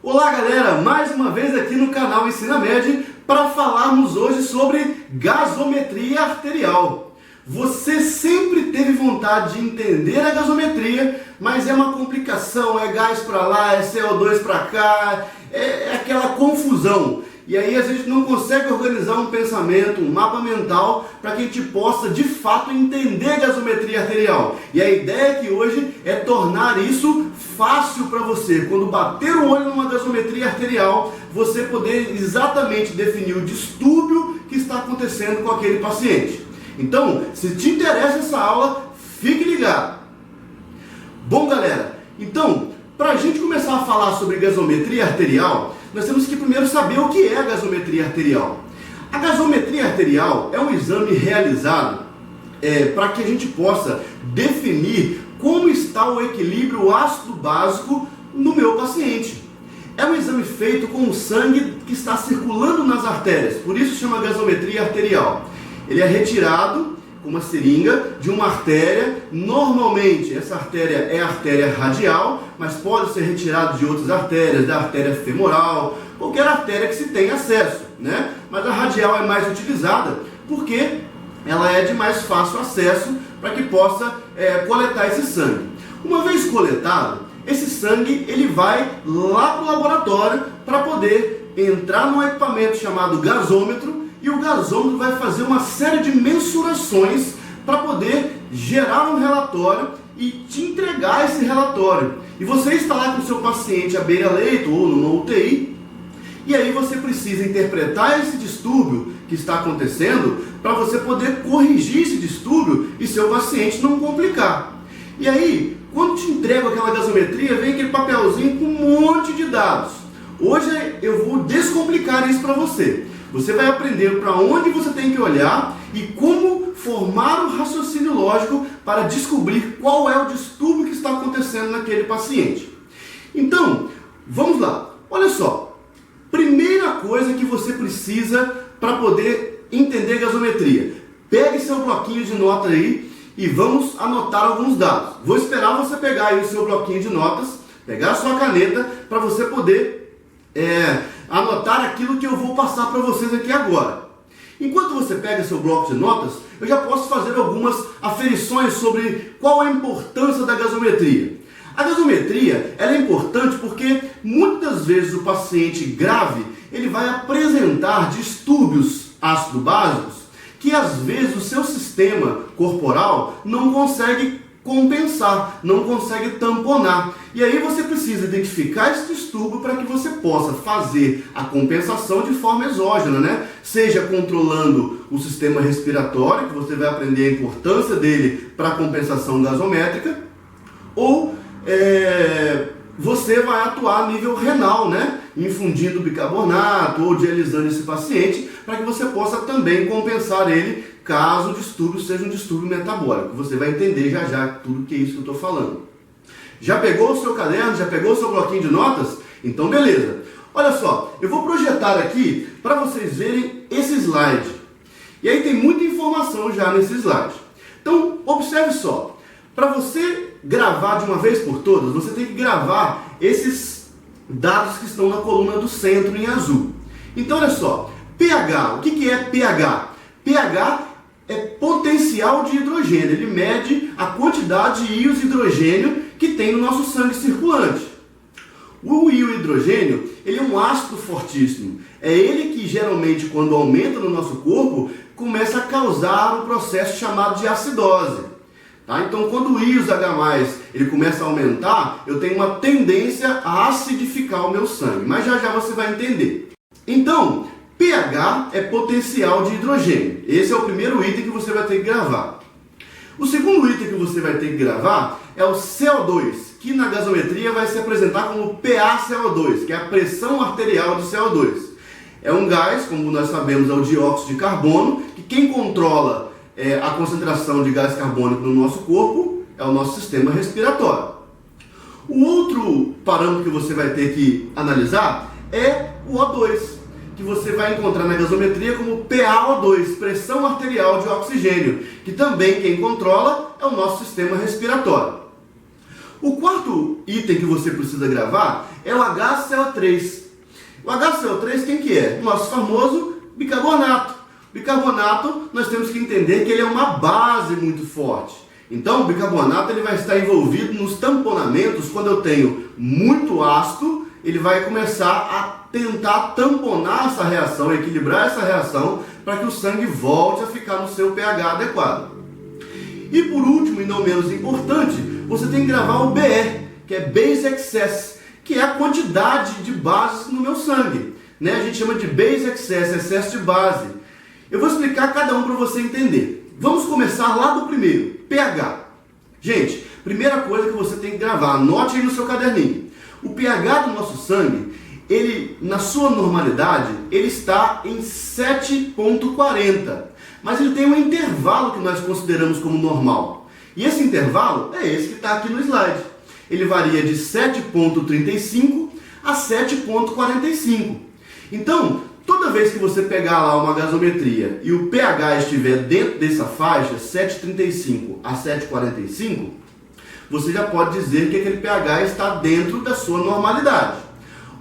Olá galera, mais uma vez aqui no canal EnsinaMed para falarmos hoje sobre gasometria arterial. Você sempre teve vontade de entender a gasometria, mas é uma complicação, é gás para lá, é CO2 para cá, é aquela confusão. E aí a gente não consegue organizar um pensamento, um mapa mental, para que a gente possa de fato entender a gasometria arterial. E a ideia aqui hoje é tornar isso fácil para você. Quando bater o olho numa gasometria arterial, você poder exatamente definir o distúrbio que está acontecendo com aquele paciente. Então, se te interessa essa aula, fique ligado. Bom galera, então, para a gente começar a falar sobre gasometria arterial, nós temos que primeiro saber o que é a gasometria arterial. A gasometria arterial é um exame realizado para que a gente possa definir como está o equilíbrio ácido básico no meu paciente. É um exame feito com o sangue que está circulando nas artérias, por isso chama gasometria arterial. Ele é retirado com uma seringa de uma artéria, normalmente essa artéria é a artéria radial, mas pode ser retirado de outras artérias, da artéria femoral, qualquer artéria que se tenha acesso, né? Mas a radial é mais utilizada porque ela é de mais fácil acesso para que possa coletar esse sangue. Uma vez coletado, esse sangue ele vai lá para o laboratório para poder entrar num equipamento chamado gasômetro, e o gasômetro vai fazer uma série de mensurações para poder gerar um relatório e te entregar esse relatório. E você está lá com o seu paciente à beira-leito ou numa UTI, e aí você precisa interpretar esse distúrbio que está acontecendo para você poder corrigir esse distúrbio e seu paciente não complicar. E aí, quando te entrego aquela gasometria, vem aquele papelzinho com um monte de dados. Hoje eu vou descomplicar isso para você. Você vai aprender para onde você tem que olhar e como formar o raciocínio lógico para descobrir qual é o distúrbio que está acontecendo naquele paciente. Então, vamos lá. Olha só. Primeira coisa que você precisa para poder entender gasometria. Pegue seu bloquinho de nota aí e vamos anotar alguns dados. Vou esperar você pegar aí o seu bloquinho de notas, pegar a sua caneta para você poder anotar aquilo que eu vou passar para vocês aqui agora. Enquanto você pega seu bloco de notas, eu já posso fazer algumas aferições sobre qual é a importância da gasometria. A gasometria ela é importante porque muitas vezes o paciente grave ele vai apresentar distúrbios ácido-básicos que às vezes o seu sistema corporal não consegue compensar, não consegue tamponar. E aí você precisa identificar esse distúrbio para que você possa fazer a compensação de forma exógena, né? Seja controlando o sistema respiratório, que você vai aprender a importância dele para a compensação gasométrica, ou você vai atuar a nível renal, né? Infundindo bicarbonato ou dialisando esse paciente para que você possa também compensar ele caso o distúrbio seja um distúrbio metabólico. Você vai entender já tudo que é isso que eu estou falando. Já pegou o seu caderno? Já pegou o seu bloquinho de notas? Então beleza. Olha só, eu vou projetar aqui para vocês verem esse slide. E aí tem muita informação já nesse slide. Então observe só. Para você gravar de uma vez por todas, você tem que gravar esses dados que estão na coluna do centro em azul. Então olha só, pH, o que é pH? pH é potencial de hidrogênio, ele mede a quantidade de íons de hidrogênio que tem no nosso sangue circulante. O íon hidrogênio, ele é um ácido fortíssimo, é ele que geralmente quando aumenta no nosso corpo, começa a causar um processo chamado de acidose. Tá? Então quando o íons H+, ele começa a aumentar, eu tenho uma tendência a acidificar o meu sangue, mas já você vai entender. Então, pH é potencial de hidrogênio. Esse é o primeiro item que você vai ter que gravar. O segundo item que você vai ter que gravar é o CO2, que na gasometria vai se apresentar como PaCO2, que é a pressão arterial de CO2. É um gás, como nós sabemos, é o dióxido de carbono, que quem controla a concentração de gás carbônico no nosso corpo é o nosso sistema respiratório. O outro parâmetro que você vai ter que analisar é o O2, que você vai encontrar na gasometria como PaO2, pressão arterial de oxigênio, que também quem controla é o nosso sistema respiratório. O quarto item que você precisa gravar é o HCl3. O HCl3 quem que é? Nosso famoso bicarbonato. Bicarbonato, nós temos que entender que ele é uma base muito forte. Então, o bicarbonato ele vai estar envolvido nos tamponamentos. Quando eu tenho muito ácido, ele vai começar a tentar tamponar essa reação, equilibrar essa reação, para que o sangue volte a ficar no seu pH adequado. E por último, e não menos importante, você tem que gravar o BE, que é Base Excess, que é a quantidade de bases no meu sangue. A gente chama de Base Excess, excesso de base. Eu vou explicar cada um para você entender. Vamos começar lá do primeiro, pH. Gente, primeira coisa que você tem que gravar, anote aí no seu caderninho. O pH do nosso sangue, ele, na sua normalidade, ele está em 7,40. Mas ele tem um intervalo que nós consideramos como normal. E esse intervalo é esse que está aqui no slide. Ele varia de 7,35 a 7,45. Então, toda vez que você pegar lá uma gasometria e o pH estiver dentro dessa faixa, 7,35 a 7,45, você já pode dizer que aquele pH está dentro da sua normalidade.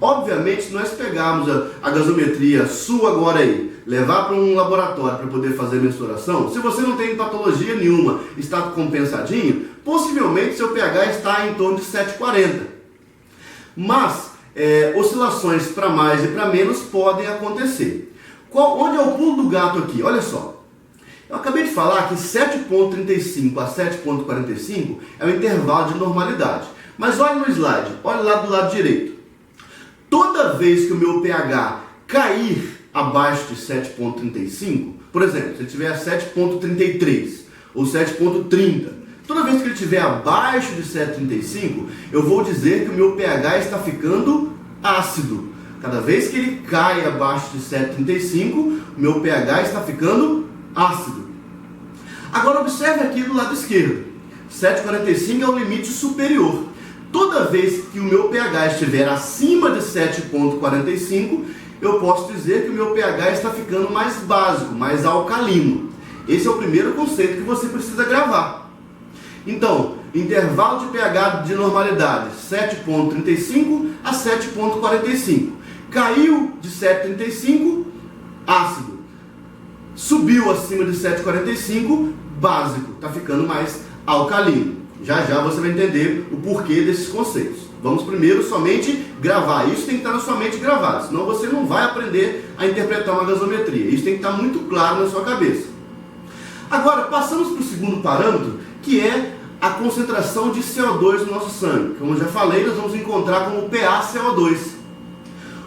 Obviamente, se nós pegarmos a gasometria sua agora aí, levar para um laboratório para poder fazer a mensuração, se você não tem patologia nenhuma, está compensadinho, possivelmente seu pH está em torno de 7,40. Mas oscilações para mais e para menos podem acontecer. Onde é o pulo do gato aqui? Olha só. Eu acabei de falar que 7,35 a 7,45 é o intervalo de normalidade. Mas olha no slide, olha lá do lado direito. Toda vez que o meu pH cair abaixo de 7,35, por exemplo, se ele tiver 7,33 ou 7,30, toda vez que ele estiver abaixo de 7,35, eu vou dizer que o meu pH está ficando ácido. Cada vez que ele cai abaixo de 7,35, o meu pH está ficando ácido. Agora observe aqui do lado esquerdo. 7,45 é o limite superior. Toda vez que o meu pH estiver acima de 7,45, eu posso dizer que o meu pH está ficando mais básico, mais alcalino. Esse é o primeiro conceito que você precisa gravar. Então, intervalo de pH de normalidade, 7,35 a 7,45. Caiu de 7,35, ácido. Subiu acima de 7,45, básico. Está ficando mais alcalino. Já já você vai entender o porquê desses conceitos. Vamos primeiro somente gravar. Isso tem que estar na sua mente gravado, senão você não vai aprender a interpretar uma gasometria. Isso tem que estar muito claro na sua cabeça. Agora, passamos para o segundo parâmetro, que é a concentração de CO2 no nosso sangue. Como eu já falei, nós vamos encontrar como PaCO2.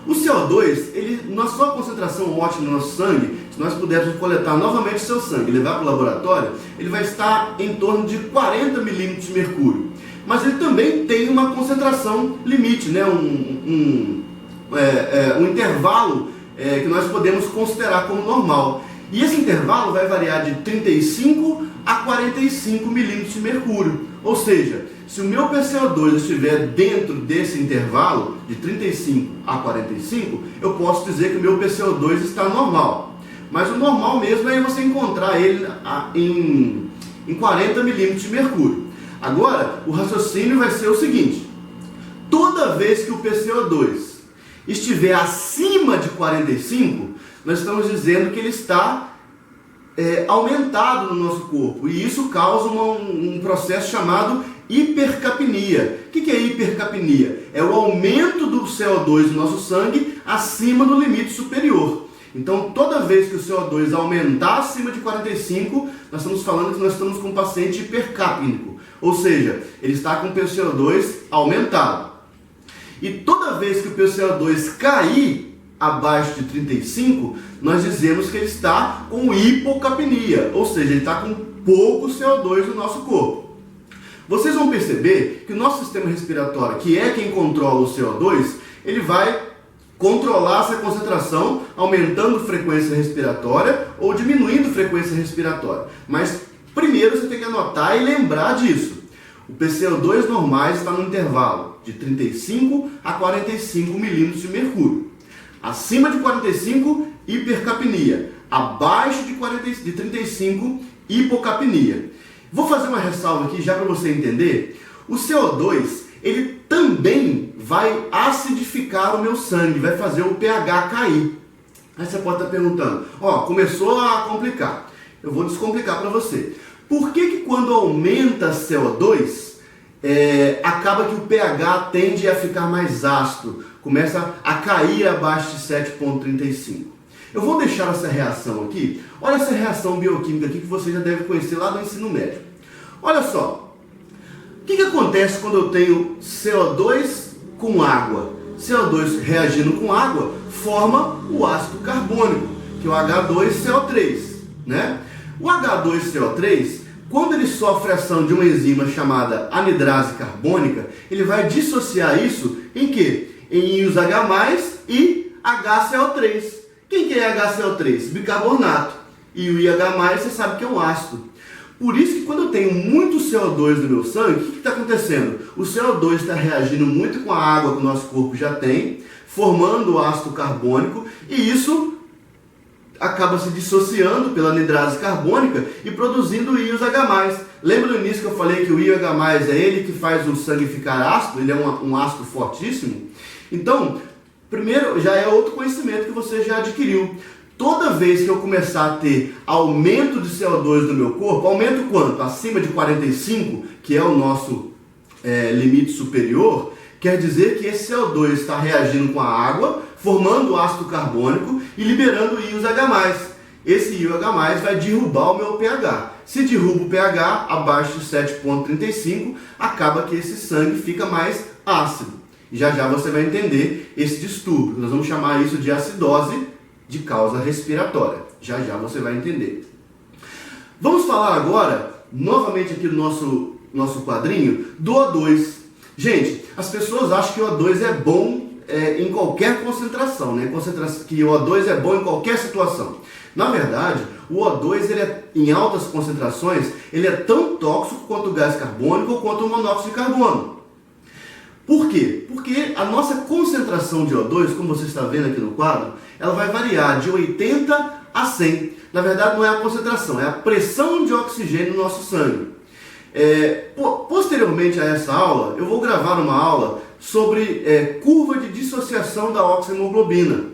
O CO2, ele, na sua concentração ótima no nosso sangue, se nós pudermos coletar novamente o seu sangue e levar para o laboratório, ele vai estar em torno de 40 milímetros de mercúrio. Mas ele também tem uma concentração limite, um intervalo que nós podemos considerar como normal. E esse intervalo vai variar de 35 a 45 milímetros de mercúrio. Ou seja, se o meu PCO2 estiver dentro desse intervalo, de 35 a 45, eu posso dizer que o meu PCO2 está normal. Mas o normal mesmo é você encontrar ele em 40 milímetros de mercúrio. Agora, o raciocínio vai ser o seguinte: toda vez que o PCO2 estiver acima de 45, nós estamos dizendo que ele está aumentado no nosso corpo. E isso causa um processo chamado hipercapnia. O que é hipercapnia? É o aumento do CO2 no nosso sangue acima do limite superior. Então, toda vez que o CO2 aumentar acima de 45, nós estamos falando que nós estamos com um paciente hipercapníco. Ou seja, ele está com o PCO2 aumentado. E toda vez que o PCO2 cair abaixo de 35, nós dizemos que ele está com hipocapnia. Ou seja, ele está com pouco CO2 no nosso corpo. Vocês vão perceber que o nosso sistema respiratório, que é quem controla o CO2, ele vai controlar essa concentração, aumentando frequência respiratória ou diminuindo frequência respiratória. Mas primeiro você tem que anotar e lembrar disso. O PCO2 normais está no intervalo de 35 a 45 milímetros de mercúrio. Acima de 45, hipercapnia. Abaixo de 35, hipocapnia. Vou fazer uma ressalva aqui já para você entender. O CO2, ele também vai acidificar o meu sangue, vai fazer o pH cair. Aí você pode estar perguntando, começou a complicar. Eu vou descomplicar para você. Por que quando aumenta CO2, acaba que o pH tende a ficar mais ácido, começa a cair abaixo de 7,35? Eu vou deixar essa reação aqui. Olha essa reação bioquímica aqui que você já deve conhecer lá do ensino médio. Olha só. O que acontece quando eu tenho CO2 com água? CO2 reagindo com água forma o ácido carbônico, que é o H2CO3, né? O H2CO3, quando ele sofre a ação de uma enzima chamada anidrase carbônica, ele vai dissociar isso em quê? Em íons H+, e HCl3. Quem que é HCl3? Bicarbonato. E o IH+, você sabe que é um ácido. Por isso que quando eu tenho muito CO2 no meu sangue, o que está acontecendo? O CO2 está reagindo muito com a água que o nosso corpo já tem, formando o ácido carbônico, e isso acaba se dissociando pela anidrase carbônica e produzindo íons H+. Lembra no início que eu falei que o íon H+, é ele que faz o sangue ficar ácido? Ele é um ácido fortíssimo? Então, primeiro, já é outro conhecimento que você já adquiriu. Toda vez que eu começar a ter aumento de CO2 no meu corpo, aumento quanto? Acima de 45, que é o nosso limite superior, quer dizer que esse CO2 está reagindo com a água, formando ácido carbônico e liberando íons H+. Esse íon H+, vai derrubar o meu pH. Se derruba o pH abaixo de 7,35, acaba que esse sangue fica mais ácido. E já você vai entender esse distúrbio. Nós vamos chamar isso de acidose de causa respiratória. Já você vai entender. Vamos falar agora, novamente aqui no nosso quadrinho, do O2. Gente, as pessoas acham que o O2 é bom em qualquer concentração, né? Que o O2 é bom em qualquer situação. Na verdade, o O2, em altas concentrações, ele é tão tóxico quanto o gás carbônico ou quanto o monóxido de carbono. Por quê? Porque a nossa concentração de O2, como você está vendo aqui no quadro, ela vai variar de 80 a 100. Na verdade, não é a concentração, é a pressão de oxigênio no nosso sangue. Posteriormente a essa aula, eu vou gravar uma aula sobre curva de dissociação da oxihemoglobina,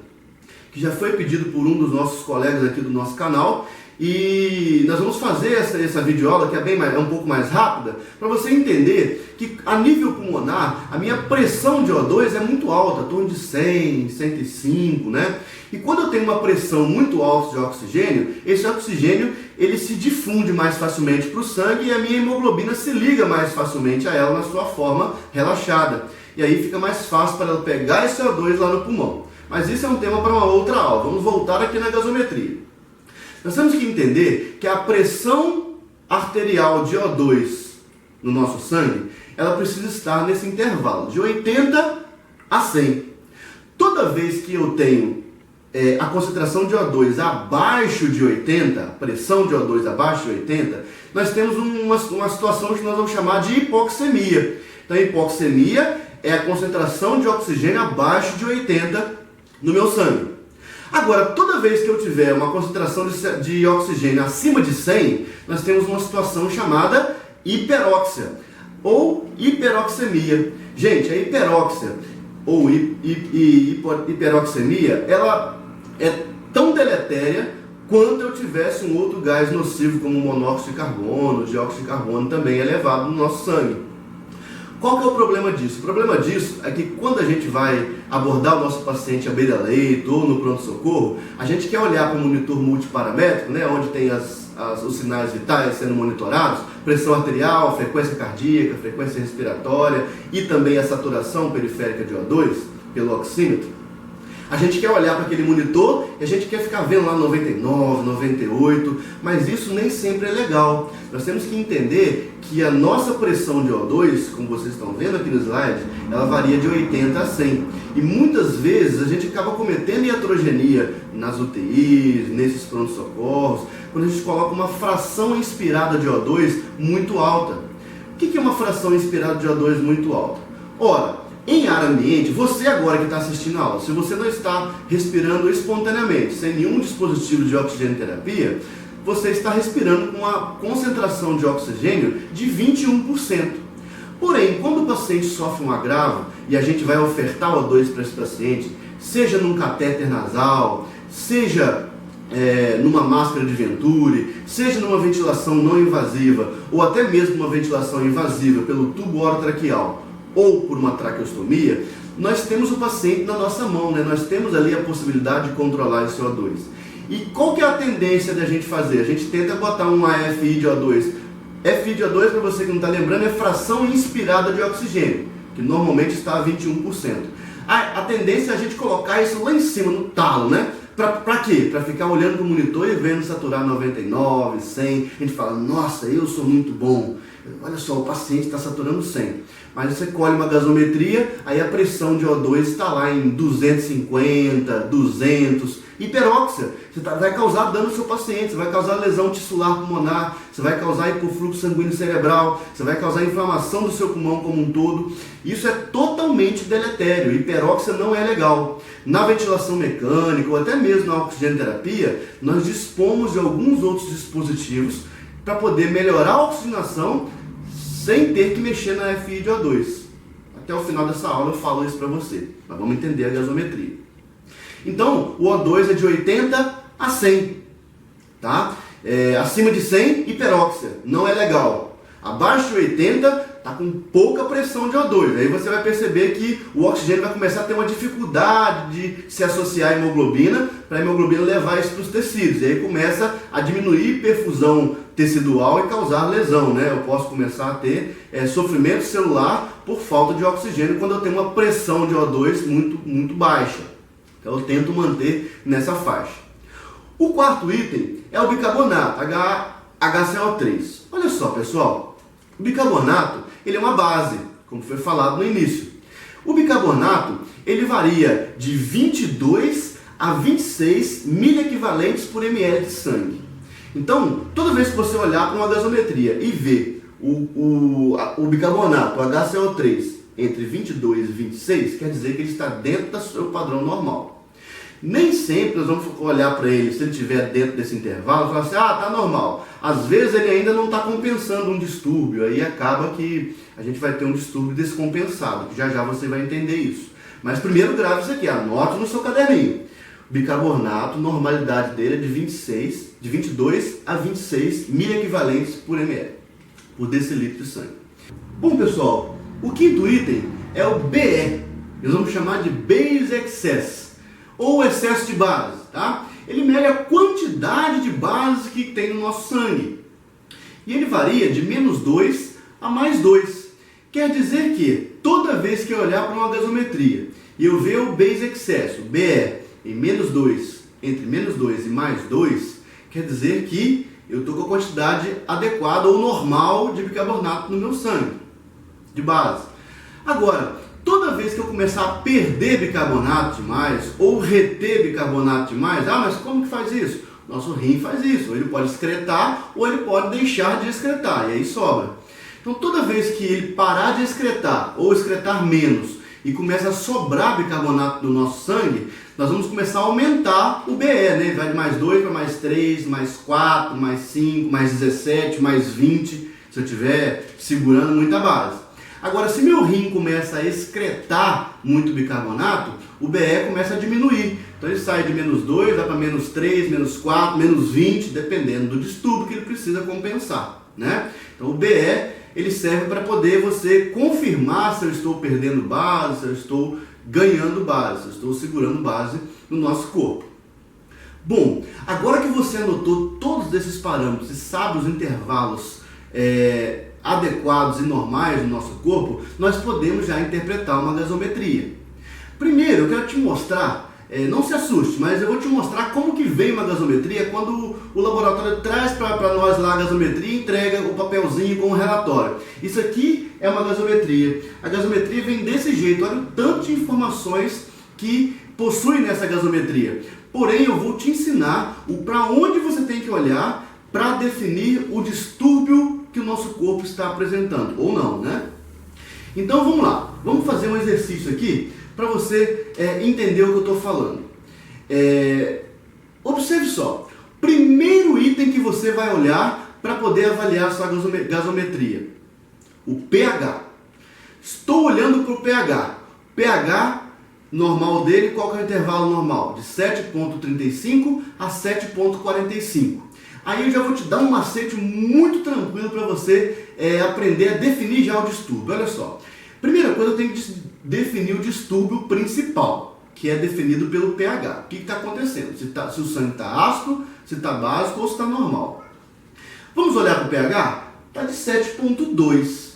que já foi pedido por um dos nossos colegas aqui do nosso canal. E nós vamos fazer essa videoaula que é um pouco mais rápida, para você entender que a nível pulmonar, a minha pressão de O2 é muito alta, em torno de 100, 105, né? E quando eu tenho uma pressão muito alta de oxigênio, esse oxigênio ele se difunde mais facilmente para o sangue e a minha hemoglobina se liga mais facilmente a ela na sua forma relaxada. E aí fica mais fácil para ela pegar esse O2 lá no pulmão. Mas isso é um tema para uma outra aula. Vamos voltar aqui na gasometria. Nós temos que entender que a pressão arterial de O2 no nosso sangue, ela precisa estar nesse intervalo de 80 a 100. Toda vez que eu tenho a concentração de O2 abaixo de 80, a pressão de O2 abaixo de 80, nós temos uma situação que nós vamos chamar de hipoxemia. Então, a hipoxemia é a concentração de oxigênio abaixo de 80 no meu sangue. Agora, toda vez que eu tiver uma concentração de oxigênio acima de 100, nós temos uma situação chamada hiperóxia ou hiperoxemia. Gente, a hiperóxia ou hiperoxemia, ela é tão deletéria quanto eu tivesse um outro gás nocivo como monóxido de carbono, dióxido de carbono também elevado no nosso sangue. Qual que é o problema disso? O problema disso é que quando a gente vai abordar o nosso paciente à beira-leito ou no pronto-socorro, a gente quer olhar para o monitor multiparamétrico, né, onde tem os sinais vitais sendo monitorados, pressão arterial, frequência cardíaca, frequência respiratória e também a saturação periférica de O2 pelo oxímetro. A gente quer olhar para aquele monitor e a gente quer ficar vendo lá 99, 98, mas isso nem sempre é legal. Nós temos que entender que a nossa pressão de O2, como vocês estão vendo aqui no slide, ela varia de 80 a 100. E muitas vezes a gente acaba cometendo iatrogenia nas UTIs, nesses pronto-socorros, quando a gente coloca uma fração inspirada de O2 muito alta. O que é uma fração inspirada de O2 muito alta? Ora, em ar ambiente, você agora que está assistindo a aula, se você não está respirando espontaneamente, sem nenhum dispositivo de oxigenoterapia, você está respirando com uma concentração de oxigênio de 21%. Porém, quando o paciente sofre um agravo e a gente vai ofertar O2 para esse paciente, seja num catéter nasal, seja numa máscara de Venturi, seja numa ventilação não invasiva, ou até mesmo uma ventilação invasiva pelo tubo orotraqueal ou por uma traqueostomia, nós temos o paciente na nossa mão, né? Nós temos ali a possibilidade de controlar esse O2. E qual que é a tendência da gente fazer? A gente tenta botar um AFI de O2. FI de O2, para você que não está lembrando, é fração inspirada de oxigênio, que normalmente está a 21%. A tendência é a gente colocar isso lá em cima, no talo, né? Para quê? Para ficar olhando para o monitor e vendo saturar 99, 100. A gente fala, nossa, eu sou muito bom. Olha só, o paciente está saturando 100. Mas você colhe uma gasometria, aí a pressão de O2 está lá em 250, 200. Hiperóxia, vai causar dano ao seu paciente, você vai causar lesão tissular pulmonar, você vai causar hipofluxo sanguíneo cerebral, você vai causar inflamação do seu pulmão como um todo. Isso é totalmente deletério, hiperóxia não é legal. Na ventilação mecânica ou até mesmo na oxigenoterapia, nós dispomos de alguns outros dispositivos para poder melhorar a oxigenação sem ter que mexer na FI de O2. Até o final dessa aula eu falo isso para você, mas vamos entender a gasometria. Então, o O2 é de 80 a 100, tá? Acima de 100, hiperóxia, não é legal. Abaixo de 80, está com pouca pressão de O2. Aí você vai perceber que o oxigênio vai começar a ter uma dificuldade de se associar à hemoglobina, para a hemoglobina levar isso para os tecidos. E aí começa a diminuir perfusão tecidual e causar lesão, né? Eu posso começar a ter sofrimento celular por falta de oxigênio quando eu tenho uma pressão de O2 muito baixa. Então eu tento manter nessa faixa. O quarto item é o bicarbonato, HCl3. Olha só, pessoal, o bicarbonato ele é uma base, como foi falado no início. O bicarbonato ele varia de 22 a 26 miliequivalentes por ml de sangue. Então, toda vez que você olhar para uma gasometria e ver o bicarbonato, o HCl3, entre 22 e 26, quer dizer que ele está dentro do seu padrão normal. Nem sempre nós vamos olhar para ele, se ele estiver dentro desse intervalo, e falar assim, está normal. Às vezes ele ainda não está compensando um distúrbio, aí acaba que a gente vai ter um distúrbio descompensado, que já você vai entender isso. Mas primeiro grave isso aqui, anote no seu caderninho. Bicarbonato, normalidade dele é de 22 a 26 miliequivalentes por ml, por decilitro de sangue. Bom, pessoal, o quinto item é o BE, nós vamos chamar de Base Excess, ou excesso de base, tá? Ele mede a quantidade de base que tem no nosso sangue. E ele varia de -2 a +2. Quer dizer que toda vez que eu olhar para uma gasometria e eu ver o Base Excess, o BE, em -2, entre -2 e +2, quer dizer que eu estou com a quantidade adequada ou normal de bicarbonato no meu sangue, de base. Agora, toda vez que eu começar a perder bicarbonato demais ou reter bicarbonato demais, mas como que faz isso? Nosso rim faz isso, ele pode excretar ou ele pode deixar de excretar, e aí sobra. Então toda vez que ele parar de excretar ou excretar menos e começa a sobrar bicarbonato do nosso sangue, nós vamos começar a aumentar o BE, né? Vai de +2 para +3, +4, +5, +17, +20, se eu estiver segurando muita base. Agora, se meu rim começa a excretar muito bicarbonato, o BE começa a diminuir. Então ele sai de -2, vai para -3, -4, -20, dependendo do distúrbio que ele precisa compensar, né? Então o BE ele serve para poder você confirmar se eu estou perdendo base, se eu estou ganhando base, se eu estou segurando base no nosso corpo. Bom, agora que você anotou todos esses parâmetros e sabe os intervalos adequados e normais do nosso corpo, nós podemos já interpretar uma gasometria. Primeiro, eu quero te mostrar, não se assuste, mas eu vou te mostrar como que vem uma gasometria quando o laboratório traz para nós lá a gasometria e entrega o papelzinho com o relatório. Isso aqui é uma gasometria. A gasometria vem desse jeito, olha o tanto de informações que possui nessa gasometria. Porém, eu vou te ensinar para onde você tem que olhar para definir o distúrbio que o nosso corpo está apresentando, ou não, né? Então vamos lá, vamos fazer um exercício aqui para você entender o que eu estou falando. Observe só, primeiro item que você vai olhar para poder avaliar a sua gasometria, o pH. Estou olhando para o pH. pH normal dele, qual que é o intervalo normal? De 7,35 a 7,45. Aí eu já vou te dar um macete muito tranquilo para você aprender a definir já o distúrbio. Olha só. Primeira coisa, eu tenho que definir o distúrbio principal, que é definido pelo pH. O que está acontecendo? Se o sangue está ácido, se está básico ou se está normal. Vamos olhar para o pH? Está de 7,2.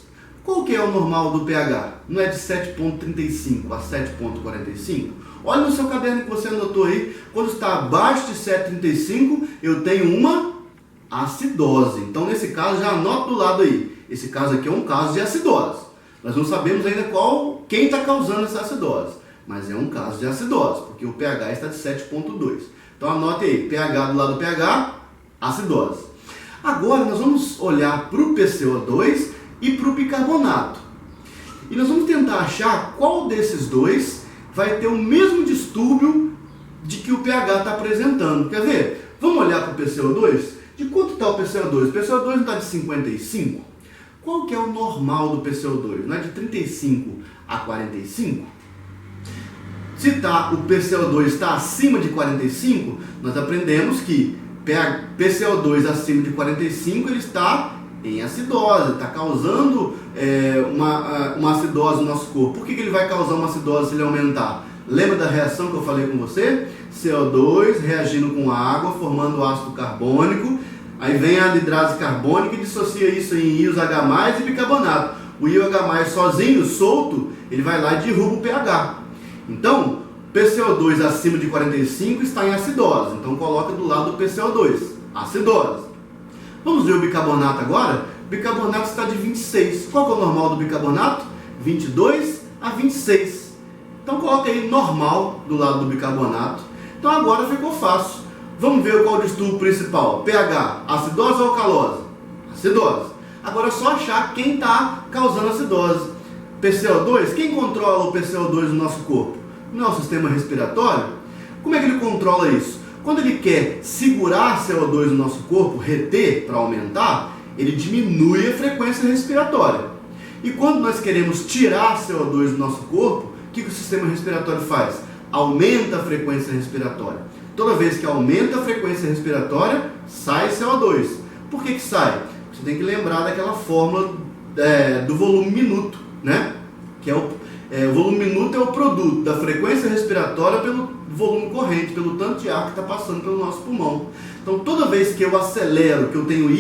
Qual que é o normal do pH? Não é de 7,35 a 7,45? Olha no seu caderno que você anotou aí. Quando está abaixo de 7,35, eu tenho uma acidose. Então, nesse caso, já anota do lado aí. Esse caso aqui é um caso de acidose. Nós não sabemos ainda quem está causando essa acidose. Mas é um caso de acidose, porque o pH está de 7,2. Então, anote aí. pH do lado do pH, acidose. Agora, nós vamos olhar para o PCO2 e para o bicarbonato. E nós vamos tentar achar qual desses dois vai ter o mesmo distúrbio de que o pH está apresentando. Quer ver? Vamos olhar para o PCO2? De quanto está o PCO2? O PCO2 não está de 55? Qual que é o normal do PCO2? Não é de 35 a 45? Se o PCO2 está acima de 45, nós aprendemos que PCO2 acima de 45 ele está em acidose, está causando uma acidose no nosso corpo. Por que ele vai causar uma acidose se ele aumentar? Lembra da reação que eu falei com você? CO2 reagindo com água, formando ácido carbônico. Aí vem a anidrase carbônica e dissocia isso em íons H+, e bicarbonato. O íon H+, sozinho, solto, ele vai lá e derruba o pH. Então, PCO2 acima de 45 está em acidose. Então, coloca do lado do PCO2, acidose. Vamos ver o bicarbonato agora? O bicarbonato está de 26. Qual que é o normal do bicarbonato? 22 a 26. Então coloca aí normal do lado do bicarbonato. Então agora ficou fácil. Vamos ver qual é o distúrbio principal. pH, acidose ou alcalose? Acidose. Agora é só achar quem está causando acidose. PCO2, quem controla o PCO2 no nosso corpo? Não é o sistema respiratório? Como é que ele controla isso? Quando ele quer segurar CO2 no nosso corpo, reter para aumentar, ele diminui a frequência respiratória. E quando nós queremos tirar CO2 do nosso corpo, o que o sistema respiratório faz? Aumenta a frequência respiratória. Toda vez que aumenta a frequência respiratória, sai CO2. Por que sai? Você tem que lembrar daquela fórmula do volume minuto, né? Que é o volume minuto é o produto da frequência respiratória pelo volume corrente, pelo tanto de ar que está passando pelo nosso pulmão. Então, toda vez que eu acelero, que eu tenho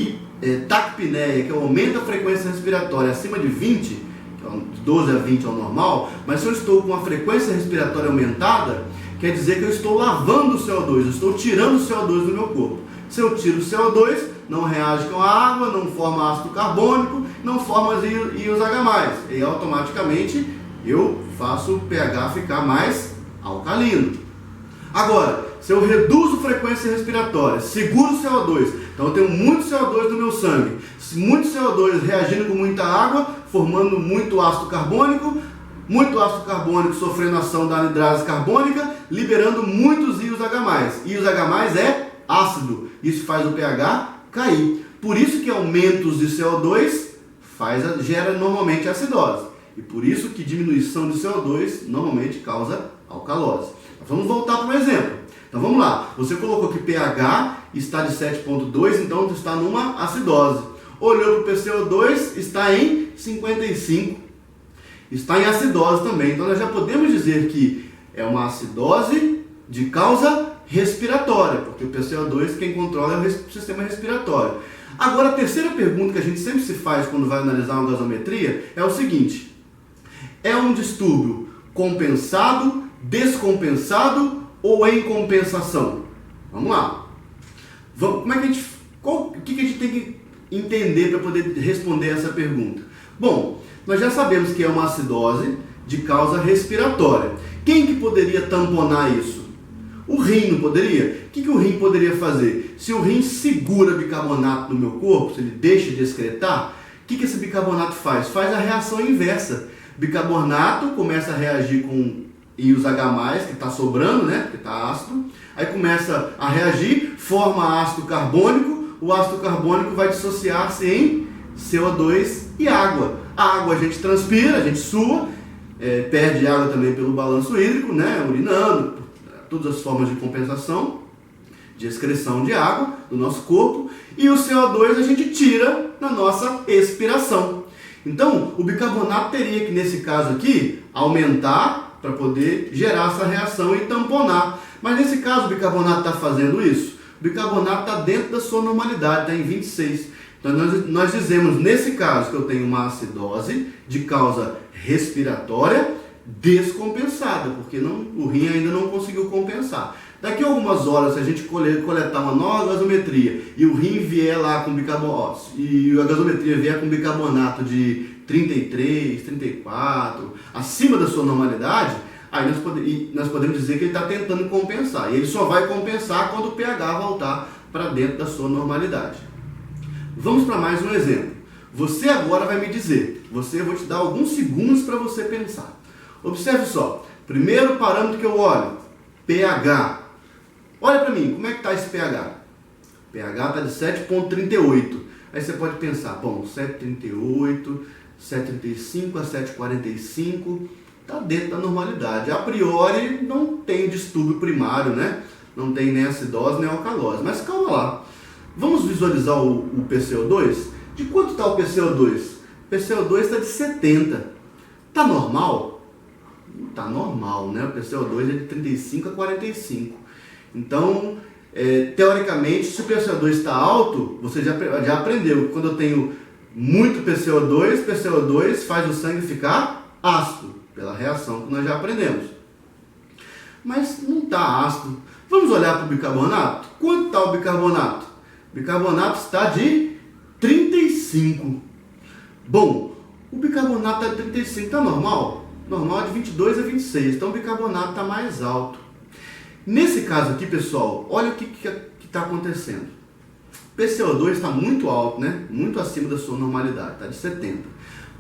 taquipneia, que eu aumento a frequência respiratória acima de 20, de 12 a 20 é o normal, mas se eu estou com a frequência respiratória aumentada, quer dizer que eu estou lavando o CO2, eu estou tirando o CO2 do meu corpo. Se eu tiro o CO2, não reage com a água, não forma ácido carbônico, não forma íons H+, e automaticamente eu faço o pH ficar mais alcalino. Agora, se eu reduzo a frequência respiratória, seguro o CO2, então eu tenho muito CO2 no meu sangue, muito CO2 reagindo com muita água, formando muito ácido carbônico sofrendo ação da anidrase carbônica, liberando muitos íons H+. Íons H+ é ácido, isso faz o pH cair. Por isso que aumentos de CO2 gera normalmente acidose. E por isso que diminuição de CO2 normalmente causa alcalose. Vamos voltar para um exemplo. Então vamos lá. Você colocou que pH está de 7,2, então está numa acidose. Olhou para o PCO2, está em 55. Está em acidose também. Então nós já podemos dizer que é uma acidose de causa respiratória, porque o PCO2 quem controla é o sistema respiratório. Agora a terceira pergunta que a gente sempre se faz quando vai analisar uma gasometria é o seguinte: é um distúrbio compensado, descompensado ou em compensação? Vamos lá. O que a gente tem que entender para poder responder essa pergunta? Bom, nós já sabemos que é uma acidose de causa respiratória. Quem que poderia tamponar isso? O rim não poderia? O que o rim poderia fazer? Se o rim segura bicarbonato no meu corpo, se ele deixa de excretar, o que esse bicarbonato faz? Faz a reação inversa. Bicarbonato começa a reagir com íons H+, que está sobrando, né? Porque está ácido. Aí começa a reagir, forma ácido carbônico. O ácido carbônico vai dissociar-se em CO2 e água. A água a gente transpira, a gente sua, perde água também pelo balanço hídrico, né? Urinando, todas as formas de compensação, de excreção de água do nosso corpo. E o CO2 a gente tira na nossa expiração. Então, o bicarbonato teria que, nesse caso aqui, aumentar para poder gerar essa reação e tamponar. Mas nesse caso, o bicarbonato está fazendo isso? O bicarbonato está dentro da sua normalidade, está em 26. Então, nós dizemos, nesse caso, que eu tenho uma acidose de causa respiratória descompensada, porque o rim ainda não conseguiu compensar. Daqui a algumas horas, se a gente coletar uma nova gasometria e o rim vier lá com bicarbonato, e a gasometria vier com bicarbonato de 33, 34, acima da sua normalidade, aí nós podemos dizer que ele está tentando compensar. E ele só vai compensar quando o pH voltar para dentro da sua normalidade. Vamos para mais um exemplo. Você agora vai me dizer, eu vou te dar alguns segundos para você pensar. Observe só, primeiro parâmetro que eu olho, pH. Olha para mim, como é que está esse pH? pH está de 7,38. Aí você pode pensar, bom, 7,38, 7,35 a 7,45, está dentro da normalidade. A priori não tem distúrbio primário, né? Não tem nem acidose nem alcalose. Mas calma lá. Vamos visualizar o PCO2? De quanto está o PCO2? O PCO2 está de 70. Está normal? Não está normal, né? O PCO2 é de 35 a 45. Então, teoricamente, se o PCO2 está alto, você já aprendeu que quando eu tenho muito PCO2 faz o sangue ficar ácido, pela reação que nós já aprendemos. Mas não está ácido. Vamos olhar para o bicarbonato? Quanto está o bicarbonato? O bicarbonato está de 35. Bom, o bicarbonato está de 35, está normal? Normal é de 22 a 26, então o bicarbonato está mais alto. Nesse caso aqui, pessoal, olha o que está acontecendo. O PCO2 está muito alto, né? Muito acima da sua normalidade, está de 70.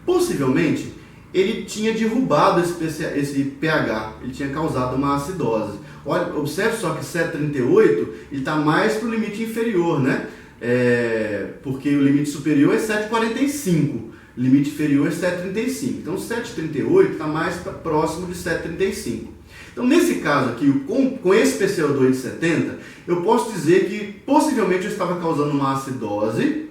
Possivelmente, ele tinha derrubado esse pH, ele tinha causado uma acidose. Olha, observe só que 7,38 ele está mais para o limite inferior, né? Porque o limite superior é 7,45, o limite inferior é 7,35. Então 7,38 está mais próximo de 7,35. Então nesse caso aqui, com esse PCO2 de 70, eu posso dizer que possivelmente eu estava causando uma acidose,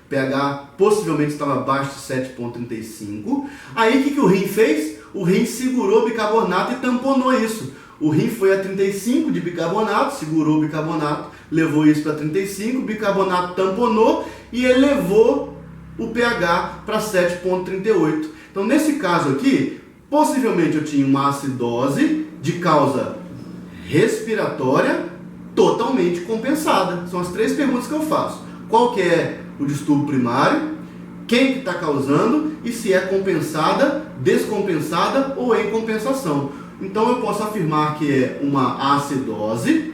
pH possivelmente estava abaixo de 7,35. Aí o que o rim fez? O rim segurou o bicarbonato e tamponou isso. O rim foi a 35 de bicarbonato, segurou o bicarbonato, levou isso para 35, o bicarbonato tamponou e elevou o pH para 7,38. Então nesse caso aqui, possivelmente eu tinha uma acidose de causa respiratória totalmente compensada. São as três perguntas que eu faço. Qual que é o distúrbio primário? Quem que está causando? E se é compensada, descompensada ou em compensação. Então eu posso afirmar que é uma acidose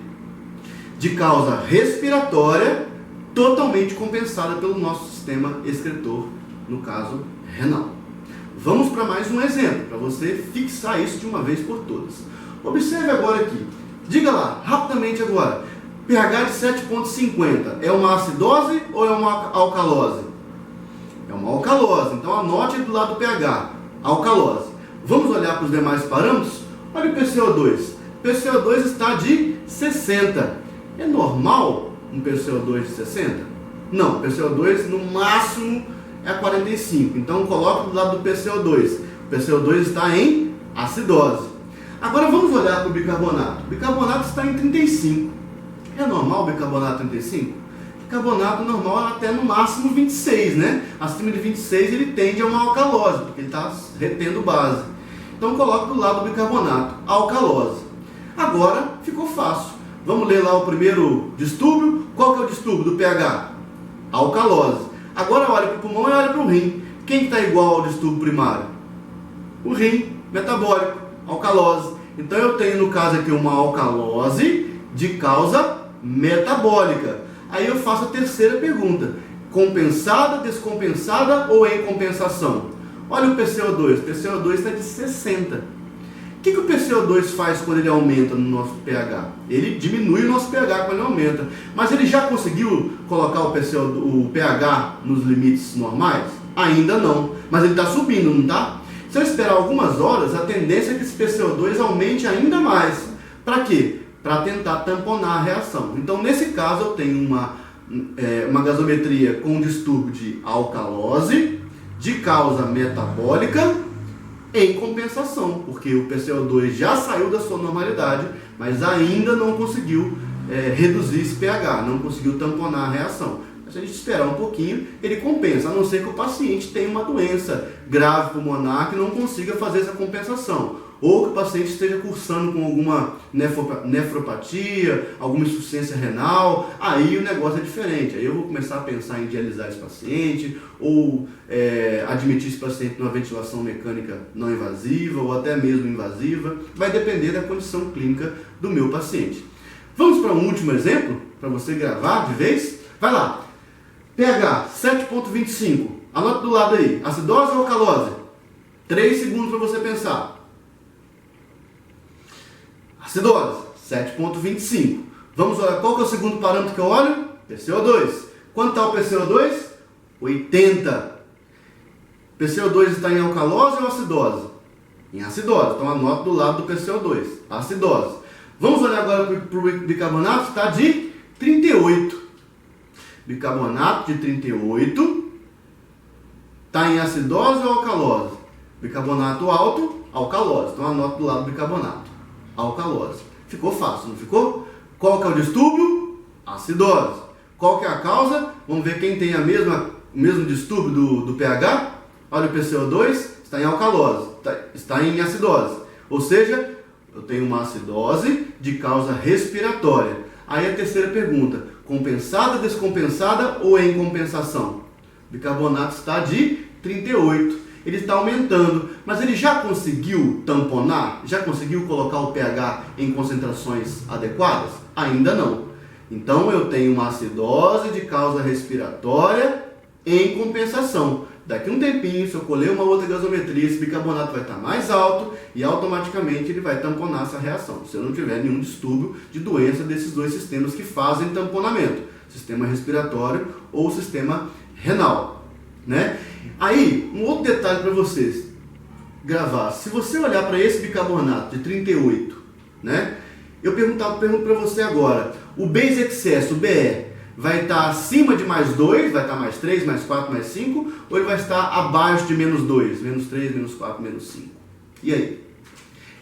de causa respiratória totalmente compensada pelo nosso sistema excretor, no caso renal. Vamos para mais um exemplo, para você fixar isso de uma vez por todas. Observe agora aqui. Diga lá, rapidamente agora. pH de 7,50 é uma acidose ou é uma alcalose? É uma alcalose. Então anote do lado do pH, alcalose. Vamos olhar para os demais parâmetros? Olha o PCO2. O PCO2 está de 60. É normal um PCO2 de 60? Não, o PCO2 no máximo é 45. Então coloca do lado do PCO2. O PCO2 está em acidose. Agora vamos olhar para o bicarbonato. O bicarbonato está em 35. É normal o bicarbonato 35? Bicarbonato normal é até no máximo 26, né? Acima de 26 ele tende a uma alcalose, porque ele está retendo base. Então coloca do lado do bicarbonato, alcalose. Agora ficou fácil. Vamos ler lá o primeiro distúrbio. Qual que é o distúrbio do pH? Alcalose. Agora olha para o pulmão e olha para o rim. Quem está igual ao distúrbio primário? O rim, metabólico, alcalose. Então eu tenho no caso aqui uma alcalose de causa metabólica. Aí eu faço a terceira pergunta. Compensada, descompensada ou em compensação? Olha o PCO2. O PCO2 está de 60. O que o PCO2 faz quando ele aumenta no nosso pH? Ele diminui o nosso pH quando ele aumenta. Mas ele já conseguiu colocar o pH nos limites normais? Ainda não. Mas ele está subindo, não está? Se eu esperar algumas horas, a tendência é que esse PCO2 aumente ainda mais. Para quê? Para tentar tamponar a reação. Então, nesse caso, eu tenho uma gasometria com distúrbio de alcalose, de causa metabólica, em compensação, porque o PCO2 já saiu da sua normalidade, mas ainda não conseguiu reduzir esse pH, não conseguiu tamponar a reação. Se a gente esperar um pouquinho, ele compensa, a não ser que o paciente tenha uma doença grave pulmonar que não consiga fazer essa compensação, ou que o paciente esteja cursando com alguma nefropatia, alguma insuficiência renal, aí o negócio é diferente. Aí eu vou começar a pensar em dialisar esse paciente, ou admitir esse paciente numa ventilação mecânica não invasiva, ou até mesmo invasiva, vai depender da condição clínica do meu paciente. Vamos para um último exemplo, para você gravar de vez? Vai lá! pH 7,25, anota do lado aí, acidose ou alcalose? 3 segundos para você pensar. Acidose, 7,25. Vamos olhar qual que é o segundo parâmetro que eu olho? PCO2. Quanto está o PCO2? 80. PCO2 está em alcalose ou acidose? Em acidose, então anota do lado do PCO2, acidose. Vamos olhar agora para o bicarbonato, está de 38. Bicarbonato de 38 está em acidose ou alcalose? Bicarbonato alto, alcalose. Então anota do lado do bicarbonato, alcalose. Ficou fácil, não ficou? Qual que é o distúrbio? Acidose. Qual que é a causa? Vamos ver quem tem o mesmo distúrbio do pH. Olha o PCO2, está em alcalose, está em acidose. Ou seja, eu tenho uma acidose de causa respiratória. Aí a terceira pergunta, compensada, descompensada ou em compensação? Bicarbonato está de 38. Ele está aumentando, mas ele já conseguiu tamponar? Já conseguiu colocar o pH em concentrações adequadas? Ainda não. Então eu tenho uma acidose de causa respiratória em compensação. Daqui um tempinho, se eu colher uma outra gasometria, esse bicarbonato vai estar mais alto e automaticamente ele vai tamponar essa reação, se eu não tiver nenhum distúrbio de doença desses dois sistemas que fazem tamponamento, sistema respiratório ou sistema renal, né? Aí, um outro detalhe para vocês gravar, se você olhar para esse bicarbonato de 38, né? Eu pergunto para você agora, o base excess, o BE, vai estar acima de mais 2, vai estar mais 3, mais 4, mais 5, ou ele vai estar abaixo de menos 2, menos 3, menos 4, menos 5? E aí?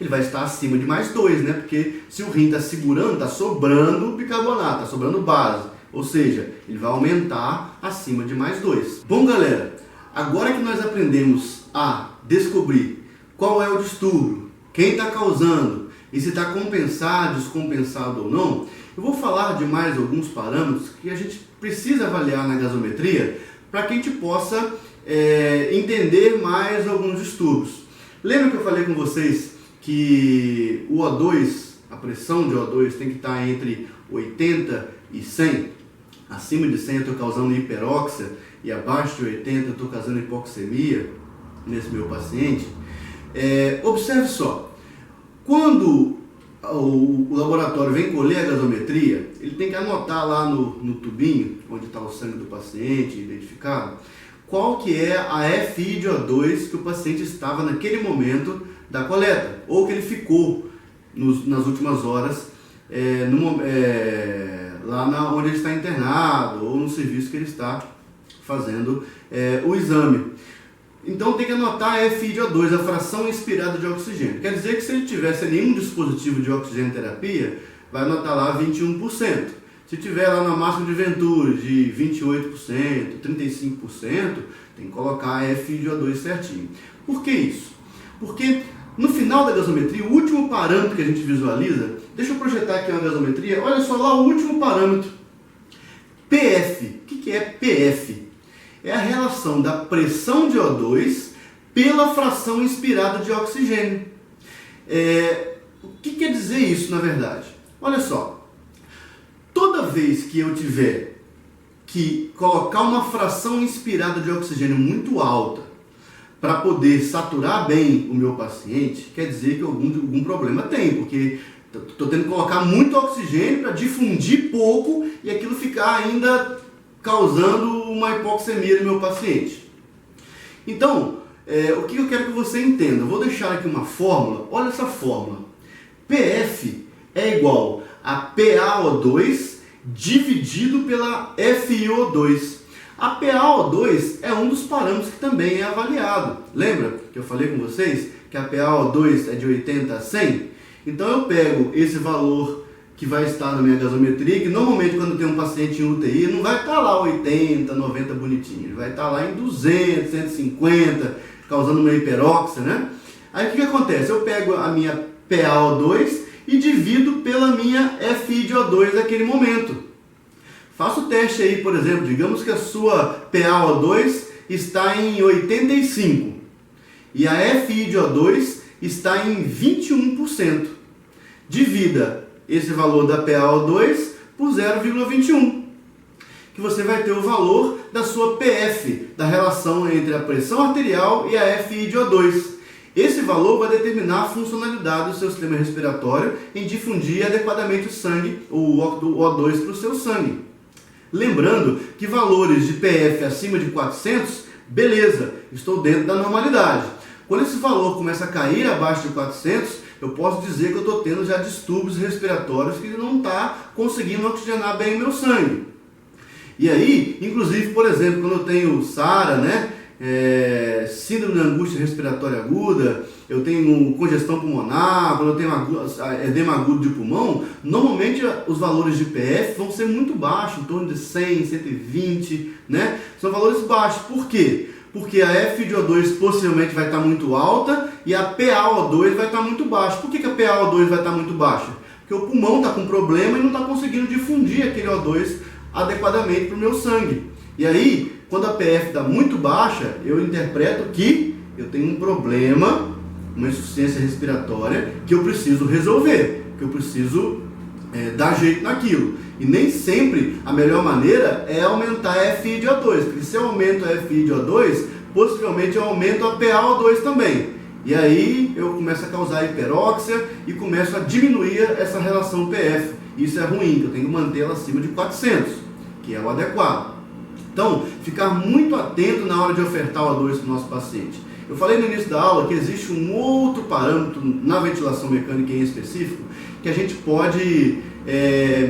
Ele vai estar acima de mais 2, né? Porque se o rim está segurando, está sobrando bicarbonato, está sobrando base. Ou seja, ele vai aumentar acima de mais 2. Bom, galera, agora que nós aprendemos a descobrir qual é o distúrbio, quem está causando, e se está compensado, descompensado ou não, eu vou falar de mais alguns parâmetros que a gente precisa avaliar na gasometria para que a gente possa entender mais alguns distúrbios. Lembra que eu falei com vocês que o O2, a pressão de O2 tem que estar entre 80 e 100? Acima de 100 eu estou causando hiperóxia e abaixo de 80 eu estou causando hipoxemia nesse meu paciente. Observe só, quando o laboratório vem colher a gasometria, ele tem que anotar lá no tubinho, onde está o sangue do paciente identificado, qual que é a FI de O2 que o paciente estava naquele momento da coleta, ou que ele ficou nas últimas horas lá onde ele está internado, ou no serviço que ele está fazendo o exame. Então tem que anotar a FI de O2, a fração inspirada de oxigênio. Quer dizer que se ele tivesse nenhum dispositivo de oxigenoterapia, vai anotar lá 21%. Se tiver lá na máxima de Venturi de 28%, 35%, tem que colocar a FI de O2 certinho. Por que isso? Porque no final da gasometria, o último parâmetro que a gente visualiza, deixa eu projetar aqui uma gasometria, olha só lá o último parâmetro, PF. O que é PF? É a relação da pressão de O2 pela fração inspirada de oxigênio. O que quer dizer isso, na verdade? Olha só, toda vez que eu tiver que colocar uma fração inspirada de oxigênio muito alta para poder saturar bem o meu paciente, quer dizer que algum problema tem, porque estou tendo que colocar muito oxigênio para difundir pouco e aquilo ficar ainda causando uma hipoxemia no meu paciente. Então, o que eu quero que você entenda? Eu vou deixar aqui uma fórmula, olha essa fórmula. PF é igual a PaO2 dividido pela FiO2. A PaO2 é um dos parâmetros que também é avaliado. Lembra que eu falei com vocês que a PaO2 é de 80 a 100? Então eu pego esse valor que vai estar na minha gasometria, que normalmente quando tem um paciente em UTI não vai estar lá 80, 90 bonitinho, ele vai estar lá em 200, 150, causando uma hiperóxia, né? Aí o que acontece? Eu pego a minha PaO2 e divido pela minha FiO2 naquele momento. Faça o teste aí, por exemplo, digamos que a sua PaO2 está em 85 e a FiO2 está em 21%. Divida esse valor da PaO2 por 0,21, que você vai ter o valor da sua PF, da relação entre a pressão arterial e a FiO2. Esse valor vai determinar a funcionalidade do seu sistema respiratório em difundir adequadamente o sangue, o O2 para o seu sangue. Lembrando que valores de PF acima de 400, beleza, estou dentro da normalidade. Quando esse valor começa a cair abaixo de 400, eu posso dizer que eu estou tendo já distúrbios respiratórios que não está conseguindo oxigenar bem o meu sangue. E aí, inclusive, por exemplo, quando eu tenho SARA, né, síndrome de angústia respiratória aguda, eu tenho congestão pulmonar, quando eu tenho edema agudo de pulmão, normalmente os valores de PF vão ser muito baixos, em torno de 100, 120, né? São valores baixos. Por quê? Porque a FiO2 possivelmente vai estar muito alta e a PaO2 vai estar muito baixa. Por que a PaO2 vai estar muito baixa? Porque o pulmão está com problema e não está conseguindo difundir aquele O2 adequadamente para o meu sangue. E aí, quando a PF está muito baixa, eu interpreto que eu tenho um problema, uma insuficiência respiratória, que eu preciso resolver, que eu preciso dar jeito naquilo. E nem sempre a melhor maneira é aumentar a FiO2, porque se eu aumento a FiO2, possivelmente eu aumento a PaO2 também. E aí eu começo a causar hiperóxia e começo a diminuir essa relação PF. Isso é ruim, eu tenho que manter ela acima de 400, que é o adequado. Então, ficar muito atento na hora de ofertar o O2 para o nosso paciente. Eu falei no início da aula que existe um outro parâmetro na ventilação mecânica em específico, que a gente pode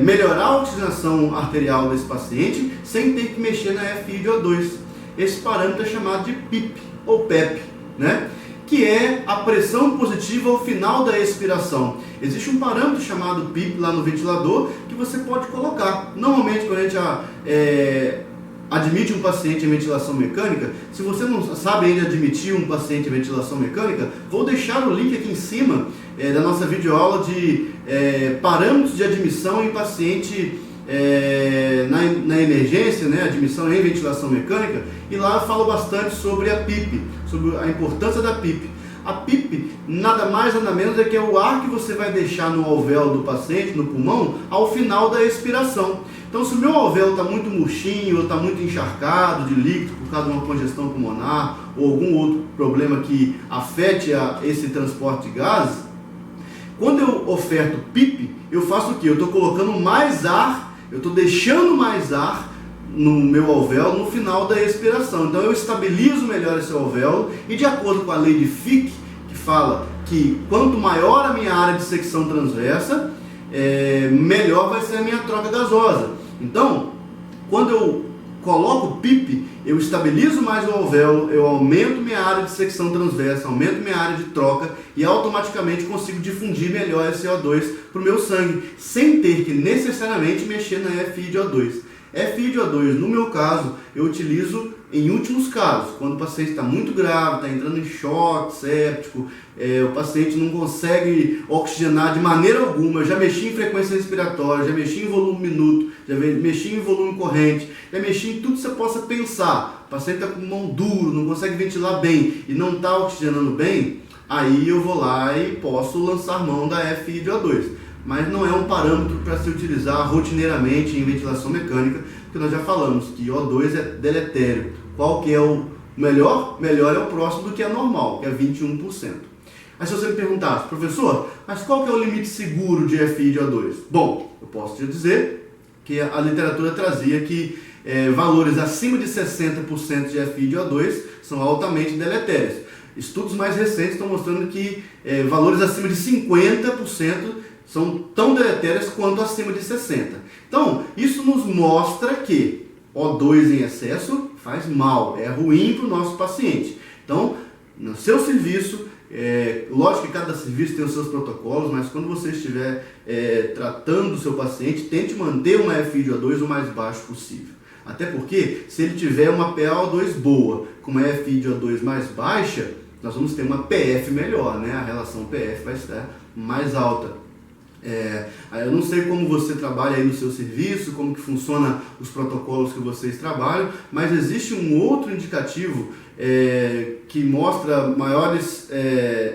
melhorar a oxigenação arterial desse paciente sem ter que mexer na FiO2. Esse parâmetro é chamado de PIP ou PEP, né? Que é a pressão positiva ao final da expiração. Existe um parâmetro chamado PIP lá no ventilador que você pode colocar. Normalmente quando a gente admite um paciente em ventilação mecânica, se você não sabe ainda admitir um paciente em ventilação mecânica, vou deixar o link aqui em cima da nossa videoaula de parâmetros de admissão em paciente na emergência, né, admissão em ventilação mecânica, e lá eu falo bastante sobre a PIP, sobre a importância da PIP. A PIP nada mais nada menos é que é o ar que você vai deixar no alvéolo do paciente, no pulmão, ao final da expiração. Então, se o meu alvéolo está muito murchinho ou está muito encharcado de líquido por causa de uma congestão pulmonar ou algum outro problema que afete esse transporte de gases, quando eu oferto PIP, eu faço o quê? Eu estou colocando mais ar, eu estou deixando mais ar no meu alvéolo no final da expiração. Então eu estabilizo melhor esse alvéolo e, de acordo com a lei de Fick, que fala que quanto maior a minha área de secção transversa, melhor vai ser a minha troca gasosa. Então, quando eu coloco PIP, eu estabilizo mais o alvéolo, eu aumento minha área de secção transversa, aumento minha área de troca e automaticamente consigo difundir melhor esse O2 para o meu sangue, sem ter que necessariamente mexer na FiO2. FiO2, no meu caso, eu utilizo em últimos casos, quando o paciente está muito grave, está entrando em choque séptico, o paciente não consegue oxigenar de maneira alguma. Eu já mexi em frequência respiratória, já mexi em volume minuto, já mexi em volume corrente, já mexi em tudo que você possa pensar. O paciente está com mão duro, não consegue ventilar bem e não está oxigenando bem, aí eu vou lá e posso lançar mão da FiO2. Mas não é um parâmetro para se utilizar rotineiramente em ventilação mecânica, porque nós já falamos que O2 é deletério. Qual que é o melhor? Melhor é o próximo do que é normal, que é 21%. Aí se você me perguntasse, professor, mas qual que é o limite seguro de FiO2? Bom, eu posso te dizer que a literatura trazia que valores acima de 60% de FI de O2 são altamente deletérios. Estudos mais recentes estão mostrando que valores acima de 50% são tão deletérios quanto acima de 60%. Então, isso nos mostra que O2 em excesso faz mal, é ruim para o nosso paciente. Então, no seu serviço, lógico que cada serviço tem os seus protocolos, mas quando você estiver tratando o seu paciente, tente manter uma FI de O2 o mais baixo possível. Até porque, se ele tiver uma PaO2 boa, com uma FI de O2 mais baixa, nós vamos ter uma PF melhor, né? A relação PF vai estar mais alta. Eu não sei como você trabalha aí no seu serviço, como que funciona os protocolos que vocês trabalham, mas existe um outro indicativo que mostra maiores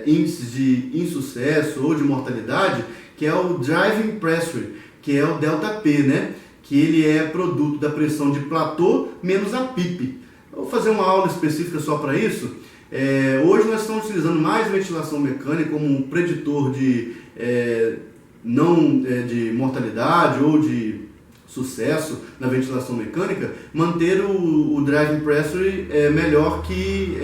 índices de insucesso ou de mortalidade, que é o Driving Pressure, que é o ΔP, né? Que ele é produto da pressão de platô menos a PIP. Eu vou fazer uma aula específica só para isso. Hoje nós estamos utilizando mais ventilação mecânica como um preditor de de mortalidade ou de sucesso na ventilação mecânica, manter o driving pressure menor que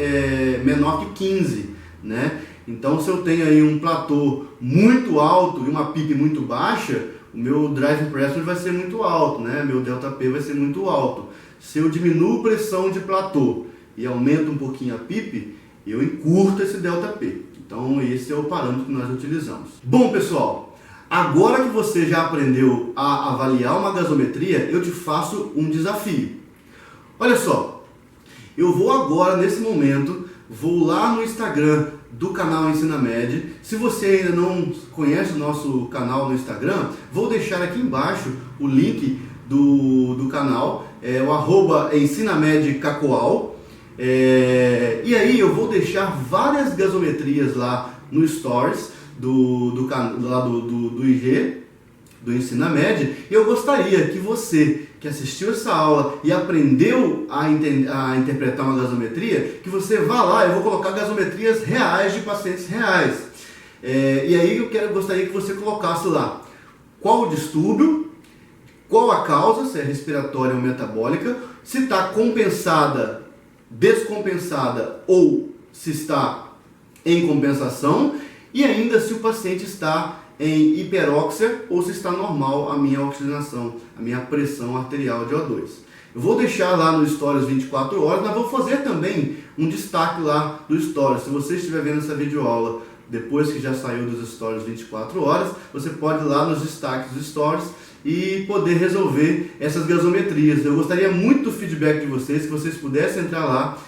15, né? Então, se eu tenho aí um platô muito alto e uma PIP muito baixa, o meu driving pressure vai ser muito alto, né? Meu ΔP vai ser muito alto. Se eu diminuo pressão de platô e aumento um pouquinho a PIP, eu encurto esse ΔP. Então, esse é o parâmetro que nós utilizamos. Bom, pessoal, agora que você já aprendeu a avaliar uma gasometria, eu te faço um desafio. Olha só, eu vou agora, nesse momento, vou lá no Instagram do canal EnsinaMed. Se você ainda não conhece o nosso canal no Instagram, vou deixar aqui embaixo o link do canal, o @EnsinaMedCacoal. E aí eu vou deixar várias gasometrias lá no Stories do IG, do EnsinaMed, e eu gostaria que você que assistiu essa aula e aprendeu a interpretar uma gasometria, que você vá lá, eu vou colocar gasometrias reais de pacientes reais. E aí eu gostaria que você colocasse lá qual o distúrbio, qual a causa, se é respiratória ou metabólica, se está compensada, descompensada ou se está em compensação, e ainda se o paciente está em hiperóxia ou se está normal a minha oxigenação, a minha pressão arterial de O2. Eu vou deixar lá no Stories 24 horas, mas vou fazer também um destaque lá do Stories. Se você estiver vendo essa videoaula depois que já saiu dos Stories 24 horas, você pode ir lá nos destaques dos Stories e poder resolver essas gasometrias. Eu gostaria muito do feedback de vocês, que vocês pudessem entrar lá,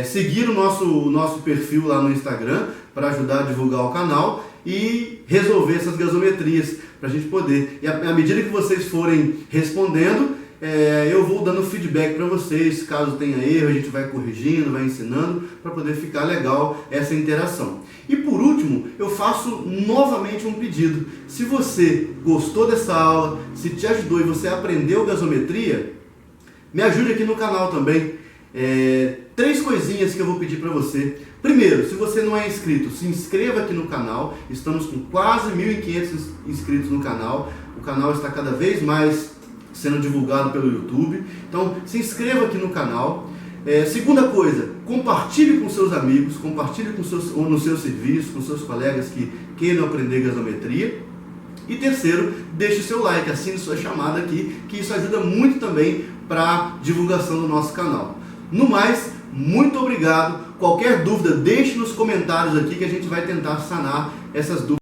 seguir o nosso perfil lá no Instagram para ajudar a divulgar o canal e resolver essas gasometrias para a gente poder. E à medida que vocês forem respondendo, eu vou dando feedback para vocês. Caso tenha erro, a gente vai corrigindo, vai ensinando para poder ficar legal essa interação. E por último, eu faço novamente um pedido. Se você gostou dessa aula, se te ajudou e você aprendeu gasometria, me ajude aqui no canal também. 3 coisinhas que eu vou pedir para você. Primeiro, se você não é inscrito, se inscreva aqui no canal. Estamos com quase 1.500 inscritos no canal. O canal está cada vez mais sendo divulgado pelo YouTube. Então, se inscreva aqui no canal. Segunda coisa, compartilhe com seus amigos, compartilhe no seu serviço, com seus colegas que queiram aprender gasometria. E terceiro, deixe o seu like, assine sua chamada aqui, que isso ajuda muito também para a divulgação do nosso canal. No mais, muito obrigado. Qualquer dúvida, deixe nos comentários aqui que a gente vai tentar sanar essas dúvidas.